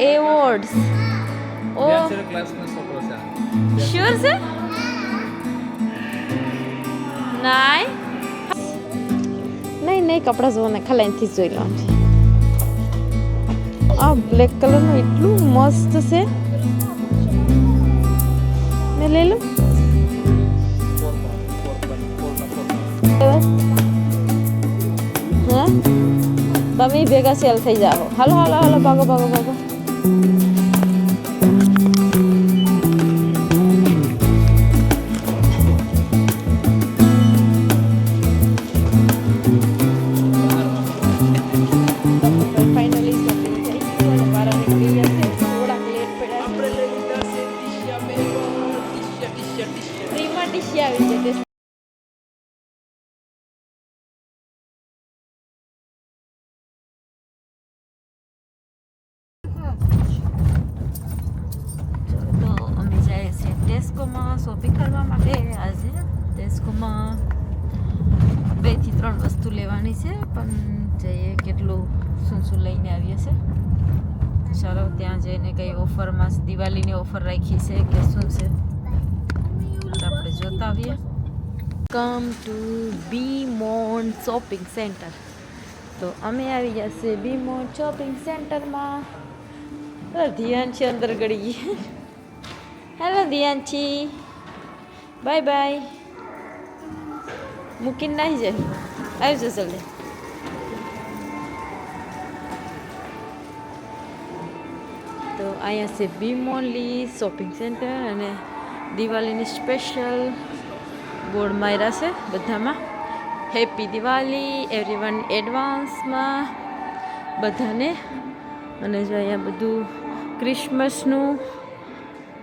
Awards ઓ sure છે નાઈ નહીં નહીં કપડાં જોવાને ખાલી અહીંથી જોઈ લો આ બ્લેક કલરનું એટલું મસ્ત છે મેં લઈ લઉં હા તમે ભેગા સેલ થઈ જાઓ હાલો હાલો હાલો ભાગો ભાગો ભાગો ટેસ્કોમાં શોપિંગ કરવા માટે આજે ટેસ્કોમાં 2 થી 3 વસ્તુ લેવાની છે પણ જઈએ કેટલું શું શું લઈને આવીએ છે ચાલો ત્યાં જઈને કઈ ઓફરમાં દિવાળીની ઓફર રાખી છે કે શું છે આપણે જોતા આવીએ come to B Mon shopping centre તો અમે આવી ગયા છે બી મોન શોપિંગ સેન્ટરમાં ધ્યાન છે અંદર ગળી ગઈ હેલો દિયાંશી બાય બાય મૂકીને નાહી જાય આવી જશે જલ્દી તો અહીંયા છે બીમોનલી શોપિંગ સેન્ટર અને દિવાળીની સ્પેશિયલ બોર્ડ માર્યા છે બધામાં હેપી દિવાળી એવરીવન એડવાન્સમાં બધાને અને જો અહીંયા બધું ક્રિસમસનું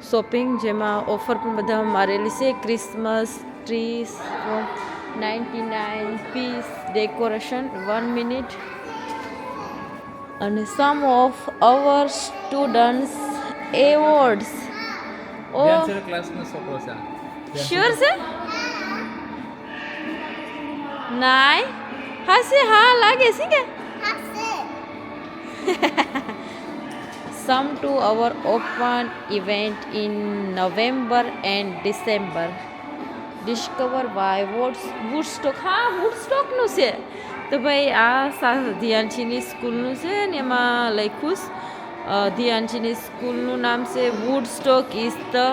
શોપિંગ જેમાં ઓફર પણ બધા મારેલી છે Christmas trees 99 piece decoration 1 minute અને some of our students awards ઓ શ્યોર છે નાઈ હા છે હા લાગે છે કે Some to our open event in November and December. Discover why Woodstock. હા Woodstockનું છે તો ભાઈ આ ધ્યાનશીની સ્કૂલનું છે ને એમાં લખ્યું ધ્યાનશીની સ્કૂલનું નામ છે Woodstock is the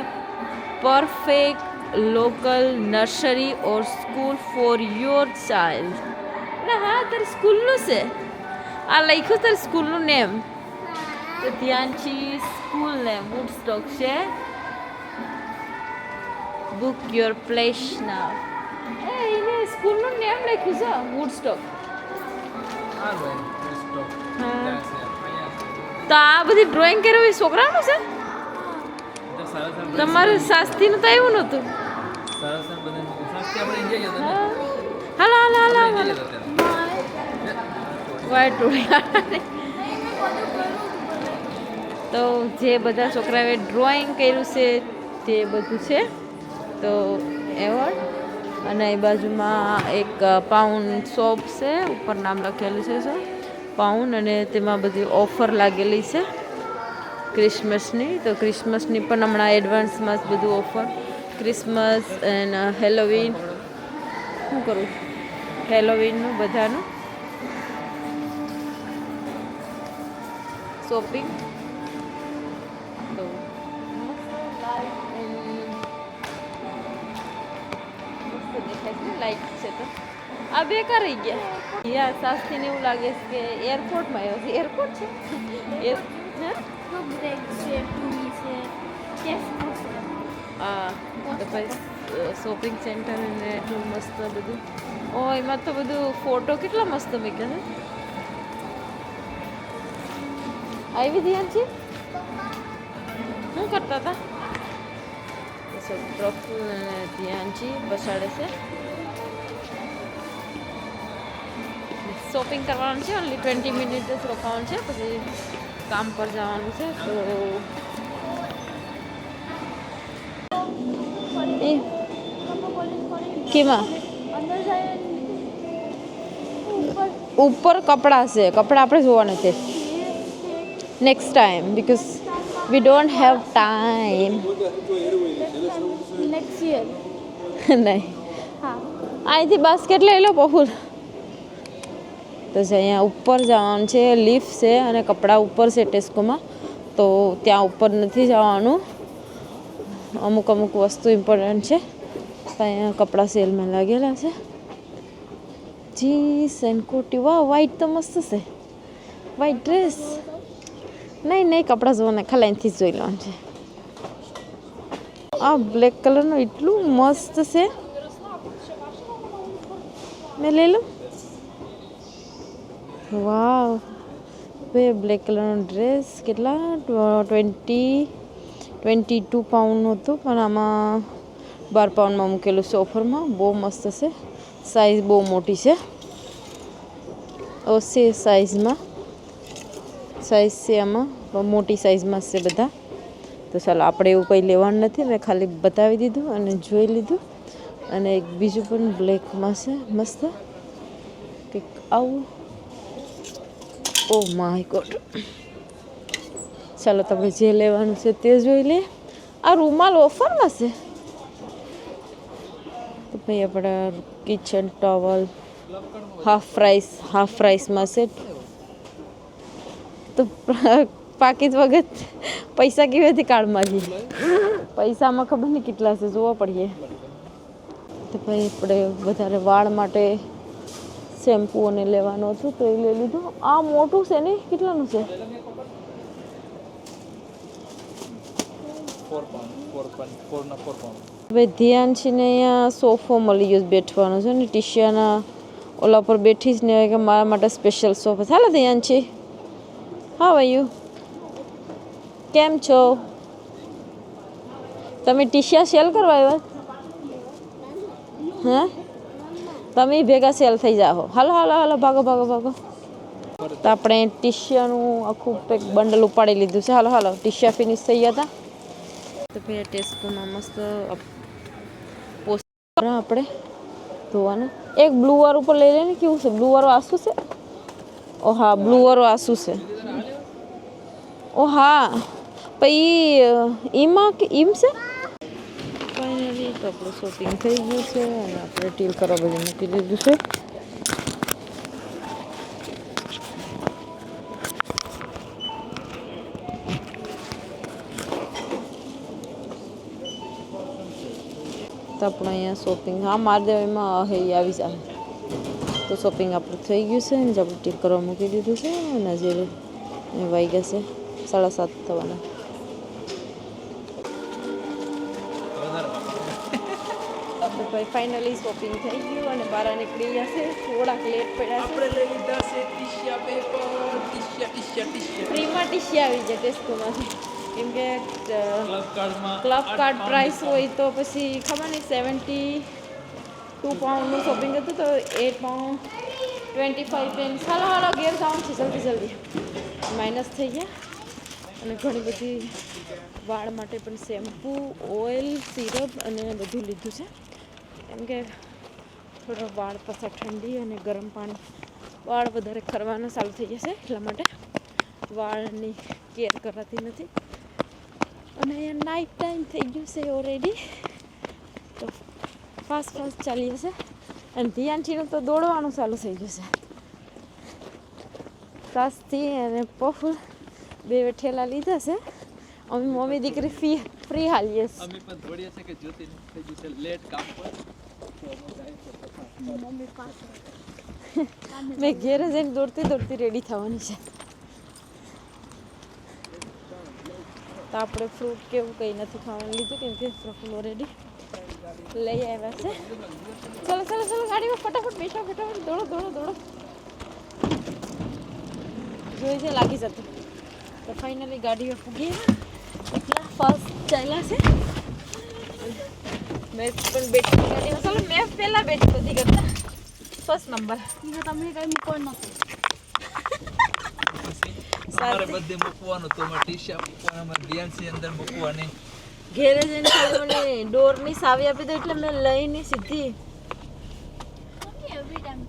perfect local nursery or school for your child. ના હા તારી સ્કૂલનું છે આ લખ્યું તારી સ્કૂલનું નેમ તો ધ્યાનશી સ્કૂલ ને વુડસ્ટોક છે બુક યોર પ્લેસ નાવ એને સ્કૂલનું નેમ લખ્યું છે વુડસ્ટોક તો આ બધી ડ્રોઈંગ કર્યું એ છોકરાનું છે તમારે શાસ્ત્રીનું તો આવ્યું નહોતું હાલો હાલો હાલો વાઈટ તો જે બધા છોકરાઓએ ડ્રોઈંગ કર્યું છે તે બધું છે તો એવોર્ડ અને એ બાજુમાં એક પાઉન્ડ શોપ છે ઉપર નામ લખેલું છે પાઉન્ડ અને તેમાં બધી ઓફર લાગેલી છે ક્રિસમસની તો ક્રિસમસની પણ હમણાં એડવાન્સમાં બધું ઓફર ક્રિસમસ એન્ડ હેલોવીન શું કરું હેલોવીનનું બધાનું શોપિંગ લાઈટ છે તો આ બેકાર રહી ગયા યા સાસ્તીને એવું લાગે છે કે એરપોર્ટમાં આવ્યો છે એરપોર્ટ છે હા તો પછી શોપિંગ સેન્ટર અને એટલું મસ્ત બધું ઓ એમાં તો બધું ફોટો કેટલા મસ્ત મૂક્યા છે આવી ધ્યાન છે શું કરતા હતા પ્રફુલ અને ધ્યાનજી બસાડે છે શોપિંગ કરવાનું છે ઓનલી 20 મિનિટ જ રોકાવાનું છે પછી કામ પર જવાનું છે તો કેમાં ઉપર કપડાં છે કપડાં આપણે જોવાના છે next time because we don't have time. Next year. નહીં હા. અહીંથી બાસ્કેટ લઈ લો બહુલ. તો જે અહીંયા ઉપર જવાનું છે, લિફ્ટ છે અને કપડાં ઉપર છે ટેસ્કોમાં, તો ત્યાં ઉપર નથી જવાનું. અમુક અમુક વસ્તુ ઇમ્પોર્ટન્ટ છે. તો અહીંયા કપડાં સેલમાં લાગેલા છે. જીન્સ એન્ડ કોટી. વાહ, વ્હાઈટ તો મસ્ત છે. White dress. નહીં નહીં, કપડાં જોવાને ખાલી અહીંથી જ જોઈ લેવાનું છે. આ બ્લેક કલરનું એટલું મસ્ત છે. મેં લઈ લઉં. વાવ, બે બ્લેક કલરનો ડ્રેસ કેટલા 22 પાઉન્ડનું હતું, પણ આમાં 12 પાઉન્ડમાં મૂકેલું છે ઓફરમાં. બહુ મસ્ત છે. સાઇઝ બહુ મોટી છે. ઓસે સાઇઝમાં સાઇઝ છે આમાં, મોટી સાઇઝમાં છે બધા. તો ચાલો, આપણે એવું કંઈ લેવાનું નથી, મેં ખાલી બતાવી દીધું અને જોઈ લીધું. અને એક બીજું પણ બ્લેકમાં છે મસ્ત કંઈક આવું. Oh my God. ચાલો, તમે જે લેવાનું છે તે જોઈ લે. આ રૂમાલ ઓફરમાં છે. તો ભાઈ આપણા કિચન ટોવલ હાફ પ્રાઇસમાં છે. તો પાકીટ વગર પૈસા કેવી કાર્ડમાં છે? પૈસામાં ખબર નહીં કેટલા છે, જોવા પડીએ. તો ભાઈ આપણે વધારે વાળ માટે શેમ્પુ અને લેવાનું હતું તો એ લઈ લીધું. આ મોટું છે ને, કેટલાનું છે? 4 pound. ભાઈ ધ્યાન છે ને, અહીંયા સોફો મળી ગયો બેઠવાનો છે ને, ટીશિયાના ઓલા પર બેઠી જ ને કે મારા માટે સ્પેશિયલ સોફો. ચાલો ધ્યાન છે. હા ભાઈ, કેમ છો તમે? ટીશિયા સેલ કરવા આવ્યા? હા, તમે ભેગા સેલ થઈ જાઓ. હાલો હાલો હાલો, ભાગો ભાગો ભાગો. તો આપણે ટીશિયાનું આખું એક બંડલ ઉપાડી લીધું છે. હાલો હાલો, ટીશિયા ફિનિશ થઈ ગયા હતા. તો ભાઈ ટેસ્કોમાં મસ્ત પોસ્ટર આપણે ધોવાનું. એક બ્લુ વાળું ઉપર લઈ લે ને. કેવું છે? બ્લુ વાળું આસું છે? ઓ હા, બ્લુ વાળું આસું છે. ઓ હા, પછી એમાં કે એમ છે. ફાઇનલી તો આપણું શોપિંગ થઈ ગયું છે અને આપણે ટીલ કરવા બધું મૂકી દીધું છે. તો આપણે અહીંયા શોપિંગ, હા મારી દેવામાં આવી જાય. તો શોપિંગ આપણું થઈ ગયું છે અને આપણે ટીલ કરવા મૂકી દીધું છે. અને જે વાગ્યા છે 7:30 થવાના. ભાઈ ફાઇનલી શોપિંગ થઈ ગયું અને બહાર નીકળી ગયા છે. થોડાક લેટ પડ્યા. આપણે લઈ લીધા છે ટીશિયા પેપર, ટીશિયા ફ્રીમાં ટીશિયા આવી જાય ટેસ્કોમાંથી. કેમ કે ક્લબ કાર્ડ પ્રાઇસ હોય તો પછી ખબર નહીં 72 પાઉન્ડનું શોપિંગ હતું તો 8 પાઉન્ડ 25 પેન્સ. હાલો હાલો, ઘેર જવાનું છે જલ્દી જલ્દી. માઇનસ થઈ ગયા. અને ઘણી બધી વાળ માટે પણ શેમ્પૂ, ઓઇલ, સિરપ અને બધું લીધું છે. કેમ કે થોડો વાળ પાછા ઠંડી અને ગરમ પાણી વાળ વધારે ખરવાના ચાલુ થઈ જશે, એટલા માટે વાળની કેર કરાતી નથી. અને અહીંયા નાઇટ ટાઈમ થઈ ગયું છે ઓલરેડી, તો ફાસ્ટ ચાલી જશે. અને ધ્યાનથીનું તો દોડવાનું ચાલુ થઈ ગયું છે. સાસથી અને પફ બે ઠેલા લીધા છે. અમે મમ્મી દીકરી ફ્રી હાલીએ છીએ. અમે પણ દોડીએ છે કે જ્યોતિ થઈ ગયું છે લેટ કામ પર. મમ્મી પાસે મેં ઘેર જઈને દોડતી રેડી થવાની છે. તો આપણે ફ્રૂટ કેવું કંઈ નથી ખાવાનું લીધું, કેમ કે ફ્રૂટ ઓલરેડી લઈ આવ્યા છે. ચલો ચલો ચલો, ગાડીમાં ફટાફટ બેસો, ફટાફટ દોડો દોડો દોડો. જોઈ છે લાગી જતું. તો ફાઇનલી ગાડીમાં પૂગી એટલા ફાસ્ટ ચાલ્યા છે. મેં પણ બેઠી ગાડીમાં. ચાલો મેં પહેલાં બેઠી બધી કરતા ફર્સ્ટ નંબર. તમે કઈ મૂકવાનું અમારે બધે મૂકવાનું તો અમારે ટીશિયા મૂકવાનું, અમારે ડીએનસી અંદર મૂકવાની. ઘેરે જઈને ખાલી મને ડોરની સાવી આપી દો એટલે મેં લઈને સીધી એવરી ટાઈમ